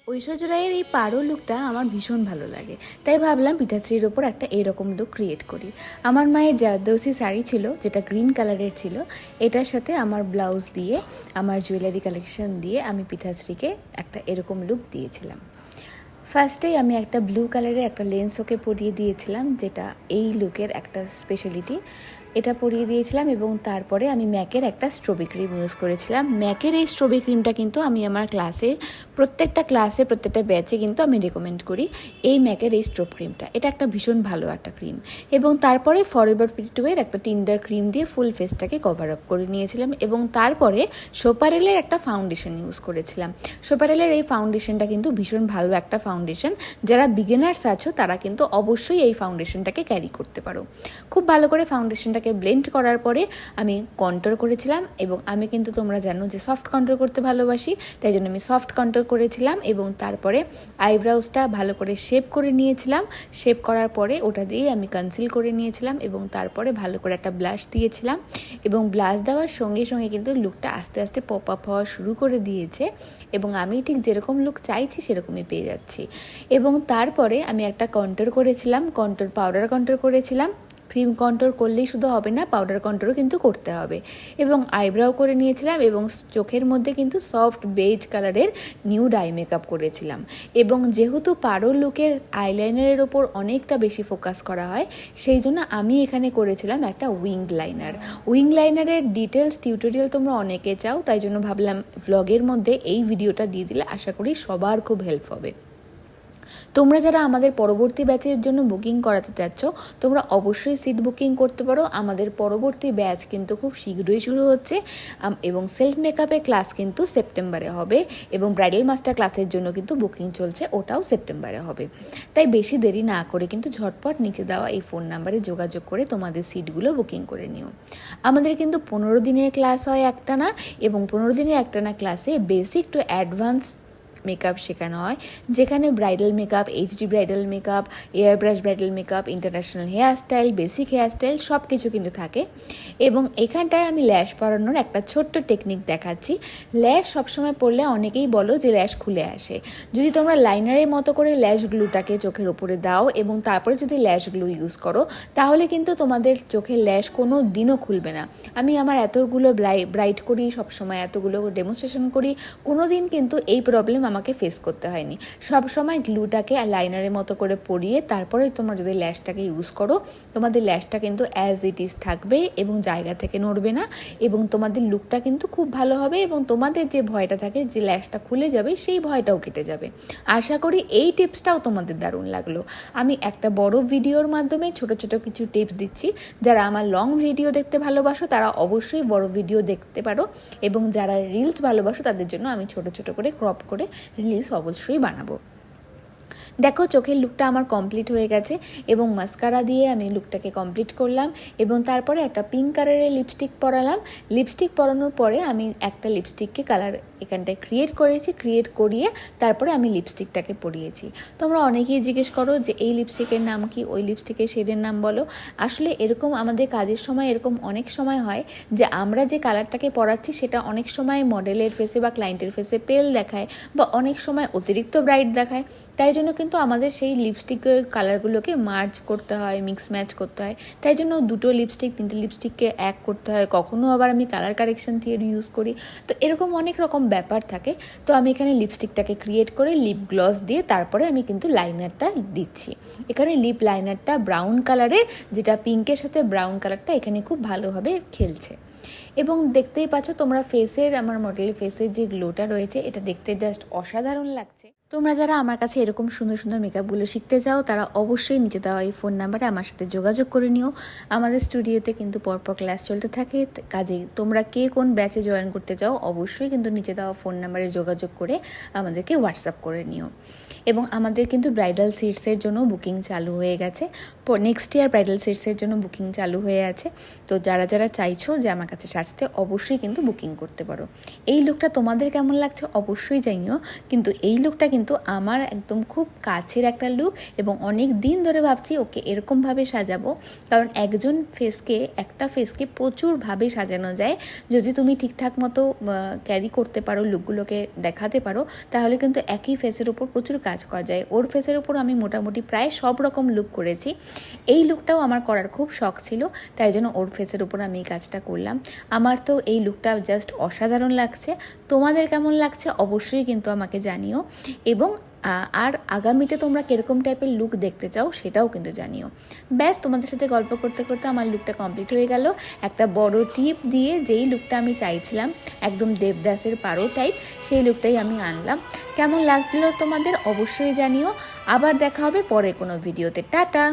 ঐশ্বর্য রায়ের এই পারো লুকটা আমার ভীষণ ভালো লাগে, তাই ভাবলাম পিতাশ্রীর ওপর একটা এরকম লুক ক্রিয়েট করি। আমার মায়ের জারদৌসি শাড়ি ছিল যেটা গ্রিন কালারের ছিল, এটার সাথে আমার ব্লাউজ দিয়ে আমার জুয়েলারি কালেকশন দিয়ে আমি পিতাশ্রীকে একটা এরকম লুক দিয়েছিলাম। ফার্স্টেই আমি একটা ব্লু কালারের একটা লেন্স ওকে পরিয়ে দিয়েছিলাম, যেটা এই লুকের একটা স্পেশালিটি। এটা পরিয়ে দিয়েছিলাম এবং তারপরে আমি ম্যাকের একটা স্ট্রবেরি ক্রিম ইউজ করেছিলাম। ম্যাকের এই স্ট্রবেরি ক্রিমটা কিন্তু আমি আমার প্রত্যেকটা ব্যাচে কিন্তু আমি রেকমেন্ড করি এই ম্যাকের এই স্ট্রব ক্রিমটা। এটা একটা ভীষণ ভালো একটা ক্রিম। এবং তারপরে ফরএভার 22-এর একটা টিন্ডার ক্রিম দিয়ে ফুল ফেসটাকে কভার আপ করে নিয়েছিলাম এবং তারপরে সোপারেলের একটা ফাউন্ডেশন ইউজ করেছিলাম। সোপারেলের এই ফাউন্ডেশনটা কিন্তু ভীষণ ভালো একটা ফাউন্ডেশন। যারা বিগিনার্স আছো তারা কিন্তু অবশ্যই এই ফাউন্ডেশনটাকে ক্যারি করতে পারো। খুব ভালো করে ফাউন্ডেশনটাকে ব্লেন্ড করার পরে আমি কন্ট্রোর করেছিলাম এবং আমি কিন্তু তোমরা জানো যে সফট কন্ট্রোর করতে ভালোবাসি, তাই জন্য আমি সফট কন্ট্রোর করেছিলাম এবং তারপরে আইব্রাউজটা ভালো করে শেপ করে নিয়েছিলাম। শেপ করার পরে ওটা দিয়ে আমি কনসিল করে নিয়েছিলাম এবং তারপরে ভালো করে একটা ব্লাশ দিয়েছিলাম এবং ব্লাশ দেওয়ার সঙ্গে সঙ্গে কিন্তু লুকটা আস্তে আস্তে পপ আপ হওয়া শুরু করে দিয়েছে এবং আমি ঠিক যেরকম লুক চাইছি সেরকমই পেয়ে যাচ্ছি। এবং তারপরে আমি একটা কন্ট্রোর করেছিলাম, পাউডার কন্ট্রোর করেছিলাম। ক্রিম কন্ট্রোর করলেই শুধু হবে না, পাউডার কন্ট্রোরও কিন্তু করতে হবে। এবং আইব্রাও করে নিয়েছিলাম এবং চোখের মধ্যে কিন্তু সফট বেজ কালারের নিউড আই মেকআপ করেছিলাম। এবং যেহেতু পারো লুকের আইলাইনারের ওপর অনেকটা বেশি ফোকাস করা হয়, সেই জন্য আমি এখানে করেছিলাম একটা উইং লাইনারের ডিটেলস টিউটোরিয়াল তোমরা অনেকে চাও, তাই জন্য ভাবলাম ভ্লগের মধ্যে এই ভিডিওটা দিয়ে দিলে আশা করি সবার খুব হেল্প হবে। তোমরা যারা আমাদের পরবর্তী ব্যাচের জন্য বুকিং করাতে চাচ্ছ, তোমরা অবশ্যই সিট বুকিং করতে পারো। আমাদের পরবর্তী ব্যাচ কিন্তু খুব শীঘ্রই শুরু হচ্ছে এবং সেলফ মেকআপের ক্লাস কিন্তু সেপ্টেম্বরে হবে এবং ব্রাইডাল মাস্টার ক্লাসের জন্য কিন্তু বুকিং চলছে, ওটাও সেপ্টেম্বরে হবে। তাই বেশি দেরি না করে কিন্তু ঝটপট নিচে দেওয়া এই ফোন নাম্বারে যোগাযোগ করে তোমাদের সিটগুলো বুকিং করে নিও। আমাদের কিন্তু 15 দিনের ক্লাস হয় একটানা এবং 15 দিনের একটানা ক্লাসে বেসিক টু অ্যাডভান্স মেকআপ শেখানো হয়, যেখানে bridal makeup, HD bridal makeup, air brush bridal makeup, international hair style, basic hair style সব কিছু কিন্তু থাকে। এবং এখানটায় আমি ল্যাশ পরানোর একটা ছোট্ট টেকনিক দেখাচ্ছি। ল্যাশ সবসময় পরলে অনেকেই বলো যে ল্যাশ খুলে আসে। যদি তোমরা লাইনারের মতো করে ল্যাশ গ্লুটাকে চোখের ওপরে দাও এবং তারপরে যদি ল্যাশ গ্লু ইউজ করো, তাহলে কিন্তু তোমাদের চোখের ল্যাশ কোনো দিনও খুলবে না। আমি আমার এতগুলো ব্রাইট করি, সবসময় এতগুলো ডেমনস্ট্রেশন করি, কোনো দিন কিন্তু এই প্রবলেম আমাকে ফেস করতে হয়নি। সব সময় গ্লুটাকে লাইনারের মতো করে পরিয়ে তারপরে তোমরা যদি ল্যাশটাকে ইউজ করো, তোমাদের ল্যাশটা কিন্তু অ্যাজ ইট ইজ থাকবে এবং জায়গা থেকে নড়বে না এবং তোমাদের লুকটা কিন্তু খুব ভালো হবে এবং তোমাদের যে ভয়টা থাকে যে ল্যাশটা খুলে যাবে, সেই ভয়টাও কেটে যাবে। আশা করি এই টিপসটাও তোমাদের দারুণ লাগলো। আমি একটা বড় ভিডিওর মাধ্যমে ছোট ছোট কিছু টিপস দিচ্ছি। যারা আমার লং ভিডিও দেখতে ভালোবাসো তারা অবশ্যই বড় ভিডিও দেখতে পারো এবং যারা রিলস ভালোবাসো তাদের জন্য আমি ছোট ছোট করে ক্রপ করে রিলস অবশ্যই বানাবো। দেখো চোখের লুকটা আমার কমপ্লিট হয়ে গেছে এবং মাস্কারা দিয়ে আমি লুকটাকে কমপ্লিট করলাম এবং তারপরে একটা পিঙ্ক কালারের লিপস্টিক পরালাম। লিপস্টিক পরানোর পরে আমি একটা লিপস্টিককে কালার এখানটায় ক্রিয়েট করিয়ে তারপরে আমি লিপস্টিকটাকে পরিয়েছি। তোমরা অনেকেই জিজ্ঞেস করো যে এই লিপস্টিকের নাম কি, ওই লিপস্টিকের শেডের নাম বলো। আসলে এরকম আমাদের কাজের সময় এরকম অনেক সময় হয় যে আমরা যে কালারটাকে পরাচ্ছি সেটা অনেক সময় মডেলের ফেসে বা ক্লায়েন্টের ফেসে পেল দেখায় বা অনেক সময় অতিরিক্ত ব্রাইট দেখায়। তাই জন্য কিন্তু আমাদের সেই লিপস্টিকের কালারগুলোকে মার্জ করতে হয়, মিক্স ম্যাচ করতে হয়। তাই জন্য দুটো লিপস্টিক, তিনটে লিপস্টিককে এক করতে হয়। কখনো আবার আমি কালার কারেকশন থিওরি ইউজ করি। তো এরকম অনেক রকম ব্যাপার থাকে। তো আমি এখানে লিপস্টিকটাকে ক্রিয়েট করে লিপ গ্লস দিয়ে তারপরে আমি কিন্তু লাইনারটা দিচ্ছি। এখানে লিপ লাইনারটা ব্রাউন কালারের, যেটা পিঙ্কের সাথে ব্রাউন কালারটা এখানে খুব ভালোভাবে খেলছে। এবং দেখতেই পাচ্ছ তোমরা আমার মডেলের ফেসের যে গ্লোটা রয়েছে, এটা দেখতে জাস্ট অসাধারণ লাগছে। তোমরা যারা আমার কাছে এরকম সুন্দর সুন্দর মেকআপগুলো শিখতে চাও তারা অবশ্যই নিচে দেওয়া এই ফোন নাম্বারে আমার সাথে যোগাযোগ করে নিও। আমাদের স্টুডিওতে কিন্তু পরপর ক্লাস চলতে থাকে, কাজেই তোমরা কে কোন ব্যাচে জয়েন করতে চাও অবশ্যই কিন্তু নিচে দেওয়া ফোন নাম্বারে যোগাযোগ করে আমাদেরকে হোয়াটসঅ্যাপ করে নিও। এবং আমাদের কিন্তু ব্রাইডাল সিটসের জন্য বুকিং চালু হয়ে গেছে। নেক্সট ইয়ার ব্রাইডাল সিটসের জন্য বুকিং চালু হয়ে আছে। তো যারা যারা চাইছো যে আমার কাছে সাজতে অবশ্যই কিন্তু বুকিং করতে পারো। এই লুকটা তোমাদের কেমন লাগছে অবশ্যই জানিও, কিন্তু এই লুকটা কিন্তু কিন্তু আমার একদম খুব কাছের একটা লুক এবং অনেক দিন ধরে ভাবছি ওকে এরকমভাবে সাজাবো, কারণ একটা ফেসকে প্রচুরভাবে সাজানো যায় যদি তুমি ঠিকঠাক মতো ক্যারি করতে পারো, লুকগুলোকে দেখাতে পারো, তাহলে কিন্তু একই ফেসের উপর প্রচুর কাজ করা যায়। ওর ফেসের উপর আমি মোটামুটি প্রায় সব রকম লুক করেছি, এই লুকটাও আমার করার খুব শখ ছিল, তাই জন্য ওর ফেসের উপর আমি এই কাজটা করলাম। আমার তো এই লুকটা জাস্ট অসাধারণ লাগছে। তোমাদের কেমন লাগছে অবশ্যই কিন্তু আমাকে জানিও, এবং আর আগামীতে তোমরা কীরকম টাইপের লুক দেখতে চাও সেটাও কিন্তু জানিও। ব্যাস, তোমাদের সাথে গল্প করতে করতে আমার লুকটা কমপ্লিট হয়ে গেল। একটা বড় টিপ দিয়ে যেই লুকটা আমি চাইছিলাম, একদম দেবদাসের পারো টাইপ, সেই লুকটাই আমি আনলাম। কেমন লাগলো তোমাদের অবশ্যই জানিও। আবার দেখা হবে পরে কোনো ভিডিওতে। টাটা।